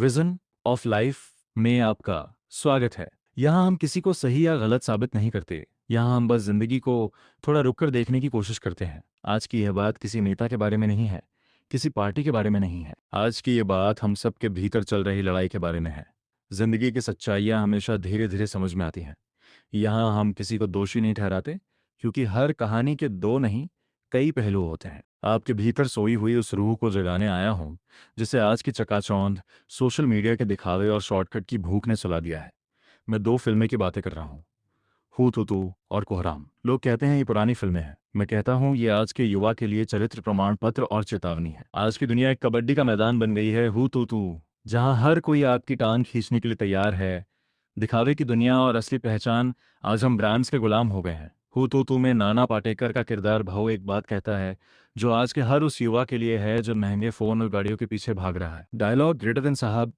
Vision of life में आपका स्वागत है। यहाँ हम किसी को सही या गलत साबित नहीं करते। यहाँ हम बस जिंदगी को थोड़ा रुक कर देखने की कोशिश करते हैं। आज की यह बात किसी नेता के बारे में नहीं है, किसी पार्टी के बारे में नहीं है। आज की ये बात हम सबके भीतर चल रही लड़ाई के बारे में है। जिंदगी की सच्चाइयाँ हमेशा धीरे धीरे समझ में आती हैं। यहाँ हम किसी को दोषी नहीं ठहराते, क्योंकि हर कहानी के दो नहीं, कई पहलू होते हैं। आपके भीतर सोई हुई उस रूह को जगाने आया हूँ जिसे आज की चकाचौंध, सोशल मीडिया के दिखावे और शॉर्टकट की भूख ने सुला दिया है। मैं दो फिल्में की बातें कर रहा हूँ, हू तू तू और कोहराम। लोग कहते हैं ये पुरानी फिल्में हैं, मैं कहता हूँ ये आज के युवा के लिए चरित्र प्रमाण पत्र और चेतावनी है। आज की दुनिया एक कबड्डी का मैदान बन गई है, हू तू जहाँ हर कोई आपकी टांग खींचने के लिए तैयार है। दिखावे की दुनिया और असली पहचान, आज हम ब्रांड्स के गुलाम हो गए हैं। हू तू में नाना पाटेकर का किरदार भाव एक बात कहता है जो आज के हर उस युवा के लिए है जो महंगे फोन और गाड़ियों के पीछे भाग रहा है। डायलॉग ग्रेटर देन साहब।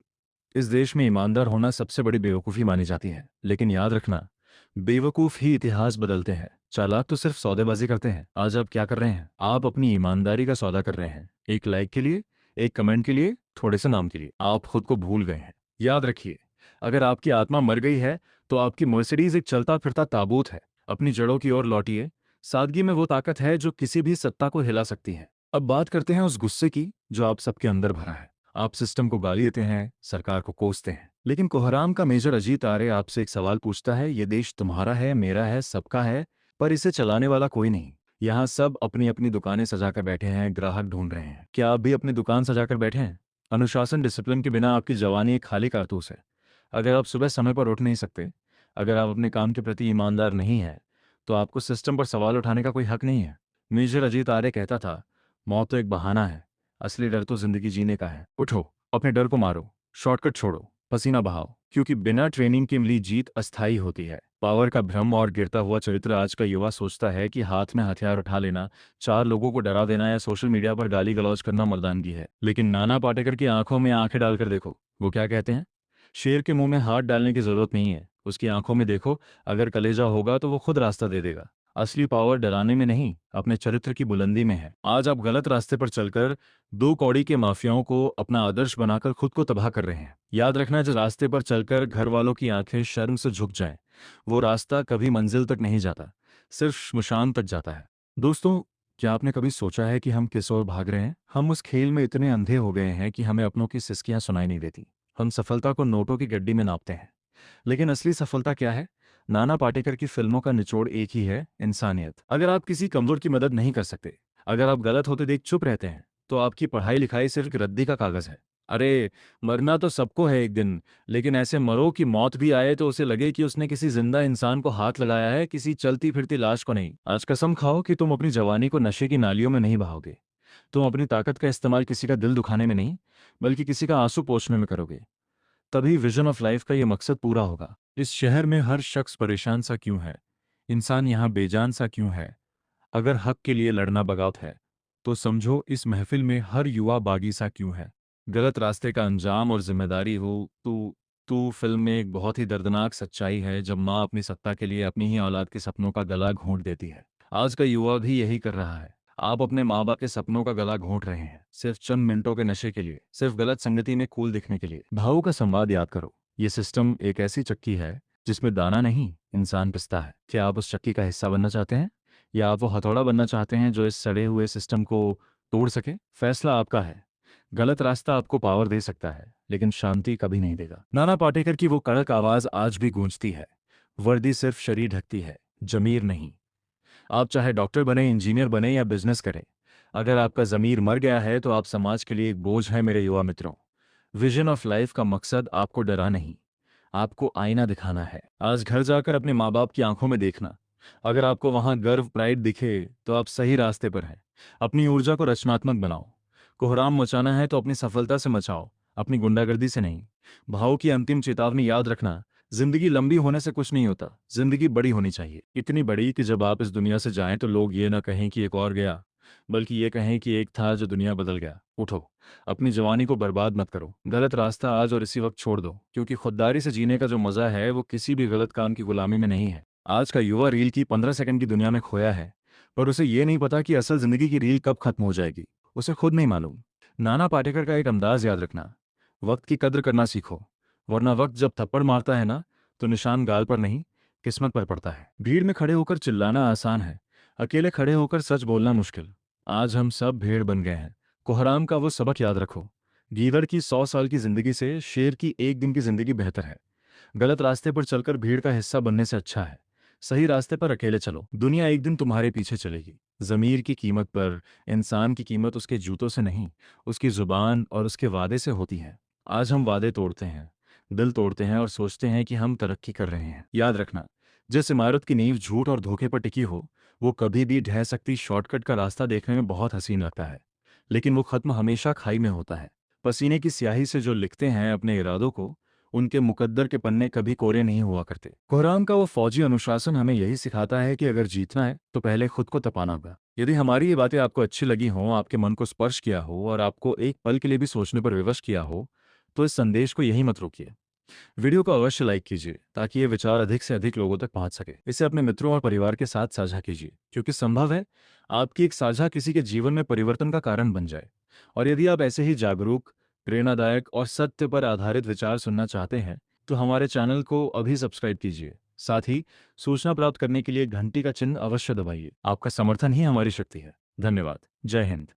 इस देश में ईमानदार होना सबसे बड़ी बेवकूफ़ी मानी जाती है, लेकिन याद रखना, बेवकूफ़ ही इतिहास बदलते हैं, चालाक तो सिर्फ सौदेबाजी करते हैं। आज आप क्या कर रहे हैं? आप अपनी ईमानदारी का सौदा कर रहे हैं, एक लाइक के लिए, एक कमेंट के लिए, थोड़े से नाम के लिए। आप खुद को भूल गए हैं। याद रखिए, अगर आपकी आत्मा मर गई है तो आपकी मर्सिडीज एक चलता फिरता ताबूत है। अपनी जड़ों की ओर लौटिए। सादगी में वो ताकत है जो किसी भी सत्ता को हिला सकती है। अब बात करते हैं उस गुस्से की जो आप सबके अंदर भरा है। आप सिस्टम को गाली देते हैं, सरकार को कोसते हैं, लेकिन कोहराम का मेजर अजीत आर्य आपसे एक सवाल पूछता है, ये देश तुम्हारा है, मेरा है, सबका है, पर इसे चलाने वाला कोई नहीं। यहाँ सब अपनी अपनी दुकानें सजाकर बैठे हैं, ग्राहक ढूंढ रहे हैं। क्या आप भी अपनी दुकान सजाकर बैठे हैं? अनुशासन डिसिप्लिन के बिना आपकी जवानी एक खाली कारतूस है। अगर आप सुबह समय पर उठ नहीं सकते, अगर आप अपने काम के प्रति ईमानदार नहीं हैं, तो आपको सिस्टम पर सवाल उठाने का कोई हक नहीं है। मेजर अजीत आर्य कहता था, मौत तो एक बहाना है, असली डर तो जिंदगी जीने का है। उठो, अपने डर को मारो, शॉर्टकट छोड़ो, पसीना बहाओ, क्योंकि बिना ट्रेनिंग के मिली जीत अस्थायी होती है। पावर का भ्रम और गिरता हुआ चरित्र। आज का युवा सोचता है कि हाथ में हथियार उठा लेना, चार लोगों को डरा देना या सोशल मीडिया पर गाली गलौज करना मर्दानगी है। लेकिन नाना पाटेकर की आंखों में आंखें डालकर देखो, वो क्या कहते हैं? शेर के मुंह में हाथ डालने की जरूरत नहीं है, उसकी आंखों में देखो, अगर कलेजा होगा तो वो खुद रास्ता दे देगा। असली पावर डराने में नहीं, अपने चरित्र की बुलंदी में है। आज आप गलत रास्ते पर चलकर दो कौड़ी के माफियाओं को अपना आदर्श बनाकर खुद को तबाह कर रहे हैं। याद रखना, जिस रास्ते पर चलकर घर वालों की आंखें शर्म से झुक जाएं, वो रास्ता कभी मंजिल तक नहीं जाता, सिर्फ श्मशान तक जाता है। दोस्तों, क्या आपने कभी सोचा है कि हम किस ओर भाग रहे हैं? हम उस खेल में इतने अंधे हो गए हैं कि हमें अपनों की सिसकियां सुनाई नहीं देती। हम सफलता को नोटों की गड्डी में नापते हैं, लेकिन असली सफलता क्या है? नाना पाटेकर की फिल्मों का निचोड़ एक ही है, इंसानियत। अगर आप किसी कमजोर की मदद नहीं कर सकते, अगर आप गलत होते देख चुप रहते हैं, तो आपकी पढ़ाई लिखाई सिर्फ एक रद्दी का कागज है। अरे, मरना तो सबको है एक दिन, लेकिन ऐसे मरो कि मौत भी आए तो उसे लगे कि उसने किसी जिंदा इंसान को हाथ लगाया है, किसी चलती फिरती लाश को नहीं। आज कसम खाओ कि तुम अपनी जवानी को नशे की नालियों में नहीं बहाओगे। तुम अपनी ताकत का इस्तेमाल किसी का दिल दुखाने में नहीं, बल्कि किसी का आंसू पोंछने में करोगे। तभी विजन ऑफ लाइफ का ये मकसद पूरा होगा। इस शहर में हर शख्स परेशान सा क्यों है? इंसान यहाँ बेजान सा क्यों है? अगर हक के लिए लड़ना बगावत है, तो समझो इस महफिल में हर युवा बागी सा क्यों है? गलत रास्ते का अंजाम और जिम्मेदारी हो तू तू फिल्म में एक बहुत ही दर्दनाक सच्चाई है, जब माँ अपनी सत्ता के लिए अपनी ही औलाद के सपनों का गला घोंट देती है। आज का युवा भी यही कर रहा है। आप अपने माँ बाप के सपनों का गला घोंट रहे हैं, सिर्फ चंद मिनटों के नशे के लिए, सिर्फ गलत संगति में कूल दिखने के लिए। भावों का संवाद याद करो, ये सिस्टम एक ऐसी चक्की है जिसमें दाना नहीं, इंसान पिसता है। क्या आप उस चक्की का हिस्सा बनना चाहते हैं, या आप वो हथौड़ा बनना चाहते हैं जो इस सड़े हुए सिस्टम को तोड़ सके? फैसला आपका है। गलत रास्ता आपको पावर दे सकता है, लेकिन शांति कभी नहीं देगा। नाना पाटेकर की वो कड़क आवाज आज भी गूंजती है। वर्दी सिर्फ शरीर ढकती है, जमीर नहीं। आप चाहे डॉक्टर बने, इंजीनियर बने या बिजनेस करें, अगर आपका जमीर मर गया है तो आप समाज के लिए एक बोझ है। मेरे युवा मित्रों, विजन ऑफ लाइफ का मकसद आपको डरा नहीं, आपको आईना दिखाना है। आज घर जाकर अपने माँ बाप की आंखों में देखना। अगर आपको वहां गर्व, प्राइड दिखे, तो आप सही रास्ते पर हैं। अपनी ऊर्जा को रचनात्मक बनाओ। कोहराम मचाना है तो अपनी सफलता से मचाओ, अपनी गुंडागर्दी से नहीं। भाव की अंतिम चेतावनी याद रखना, जिंदगी लंबी होने से कुछ नहीं होता, जिंदगी बड़ी होनी चाहिए। इतनी बड़ी कि जब आप इस दुनिया से जाएं तो लोग ये ना कहें कि एक और गया, बल्कि ये कहें कि एक था जो दुनिया बदल गया। उठो, अपनी जवानी को बर्बाद मत करो। गलत रास्ता आज और इसी वक्त छोड़ दो, क्योंकि खुददारी से जीने का जो मजा है वो किसी भी गलत काम की गुलामी में नहीं है। आज का युवा रील की 15 सेकंड की दुनिया में खोया है, पर उसे ये नहीं पता कि असल जिंदगी की रील कब खत्म हो जाएगी, उसे खुद नहीं मालूम। नाना पाटेकर का एक अंदाज याद रखना, वक्त की कद्र करना सीखो, वरना वक्त जब थप्पड़ मारता है ना, तो निशान गाल पर नहीं, किस्मत पर पड़ता है। भीड़ में खड़े होकर चिल्लाना आसान है, अकेले खड़े होकर सच बोलना मुश्किल। आज हम सब भेड़ बन गए हैं। कोहराम का वो सबक याद रखो, गीदड़ की 100 साल की जिंदगी से शेर की एक दिन की जिंदगी बेहतर है। गलत रास्ते पर चलकर भीड़ का हिस्सा बनने से अच्छा है सही रास्ते पर अकेले चलो, दुनिया एक दिन तुम्हारे पीछे चलेगी। जमीर की कीमत पर, इंसान की कीमत उसके जूतों से नहीं, उसकी जुबान और उसके वादे से होती है। आज हम वादे तोड़ते हैं, दिल तोड़ते हैं और सोचते हैं कि हम तरक्की कर रहे हैं। याद रखना, जिस इमारत की नींव झूठ और धोखे पर टिकी हो, वो कभी भी ढह सकती शॉर्टकट का रास्ता देखने में बहुत हसीन लगता है, लेकिन वो खत्म हमेशा खाई में होता है। पसीने की स्याही से जो लिखते हैं अपने इरादों को, उनके मुकद्दर के पन्ने कभी कोरे नहीं हुआ करते। कोहराम का वो फौजी अनुशासन हमें यही सिखाता है कि अगर जीतना है तो पहले खुद को तपाना होगा। यदि हमारी ये बातें आपको अच्छी लगी हों, आपके मन को स्पर्श किया हो और आपको एक पल के लिए भी सोचने पर विवश किया हो, तो इस संदेश को यही मत रोकिए। वीडियो को अवश्य लाइक कीजिए ताकि ये विचार अधिक से अधिक लोगों तक पहुंच सके। इसे अपने मित्रों और परिवार के साथ साझा कीजिए, क्योंकि संभव है आपकी एक साझा किसी के जीवन में परिवर्तन का कारण बन जाए। और यदि आप ऐसे ही जागरूक, प्रेरणादायक और सत्य पर आधारित विचार सुनना चाहते हैं, तो हमारे चैनल को अभी सब्सक्राइब कीजिए। साथ ही सूचना प्राप्त करने के लिए घंटी का चिन्ह अवश्य दबाइए। आपका समर्थन ही हमारी शक्ति है। धन्यवाद। जय हिंद।